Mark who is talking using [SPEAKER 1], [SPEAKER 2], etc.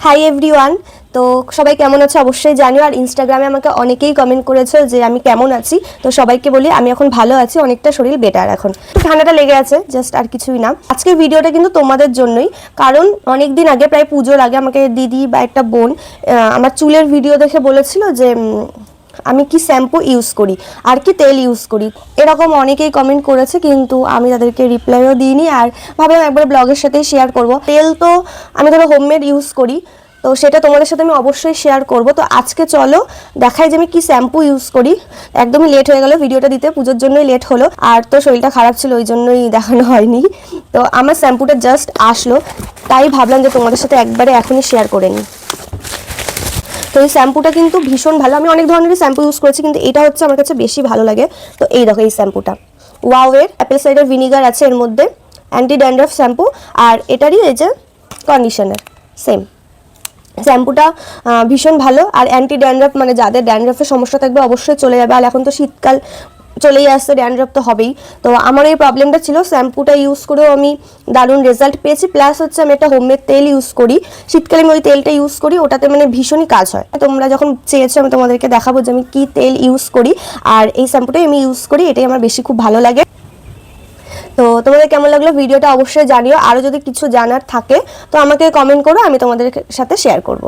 [SPEAKER 1] Hi everyone. তো সবাই কেমন আছে অবশ্যই জানিও। আর ইনস্টাগ্রামে আমাকে অনেকেই কমেন্ট করেছে যে আমি কেমন আছি। তো সবাইকে বলি আমি এখন ভালো আছি, অনেকটা শরীর বেটার। এখন ঠান্ডাটা লেগে আছে জাস্ট, আর কিছুই না। আজকের ভিডিওটা কিন্তু তোমাদের জন্যই, কারণ অনেক দিন আগে, প্রায় পুজোর আগে, আমাকে দিদি বা একটা বোন আমার চুলের ভিডিও দেখে বলেছিল যে আমি কি শ্যাম্পু ইউজ করি আর কি তেল ইউজ করি। এরকম অনেকেই কমেন্ট করেছে, কিন্তু আমি তাদেরকে রিপ্লাইও দিইনি। আর ভাবলাম একবার ব্লগের সাথেই শেয়ার করব। তেল তো আমি ধরো হোমমেড ইউজ করি, তো সেটা তোমাদের সাথে আমি অবশ্যই শেয়ার করব। তো আজকে চলো দেখাই যে আমি কি শ্যাম্পু ইউজ করি। একদমই লেট হয়ে গেল ভিডিওটা দিতে, পুজোর জন্যই লেট হলো। আর তো শরীরটা খারাপ ছিল, ওই জন্যই দেখানো হয়নি। তো আমার শ্যাম্পুটা জাস্ট আসলো, তাই ভাবলাম যে তোমাদের সাথে একবারে এখনই শেয়ার করে নিই। তো এই শ্যাম্পুটা কিন্তু ভীষণ ভালো। আমি অনেক ধরনের শ্যাম্পু ইউজ করেছি, কিন্তু এটা হচ্ছে আমার কাছে বেশি ভালো লাগে। তো এই দেখো এই শ্যাম্পুটা, ওয়াওয়ের অ্যাপেল সাইডার ভিনিগার আছে এর মধ্যে, অ্যান্টি ড্যান্ড্রাফ শ্যাম্পু। আর এটারই এই যে কন্ডিশনার সেম। শ্যাম্পুটা ভীষণ ভালো। আর অ্যান্টি ড্যান্ড্রাফ, মানে যাদের ড্যান্ড্রাফের সমস্যা থাকবে অবশ্যই চলে যাবে। আর এখন তো শীতকাল চলেই আসছে, ড্যান্ড্রাফ তো হবেই। তো আমার এই প্রবলেমটা ছিল, শ্যাম্পুটা ইউজ করেও আমি দারুণ রেজাল্ট পেয়েছি। প্লাস হচ্ছে আমি একটা হোমমেড তেল ইউজ করি, শীতকালে আমি ওই তেলটা ইউজ করি, ওটাতে মানে ভীষণই কাজ হয়। তোমরা যখন চেয়েছো আমি তোমাদেরকে দেখাবো যে আমি কী তেল ইউজ করি। আর এই শ্যাম্পুটাই আমি ইউজ করি, এটাই আমার বেশি খুব ভালো লাগে। তো তোমাদের কেমন লাগলো ভিডিওটা অবশ্যই জানিও। আরও যদি কিছু জানার থাকে তো আমাকে কমেন্ট করো, আমি তোমাদের সাথে শেয়ার করব।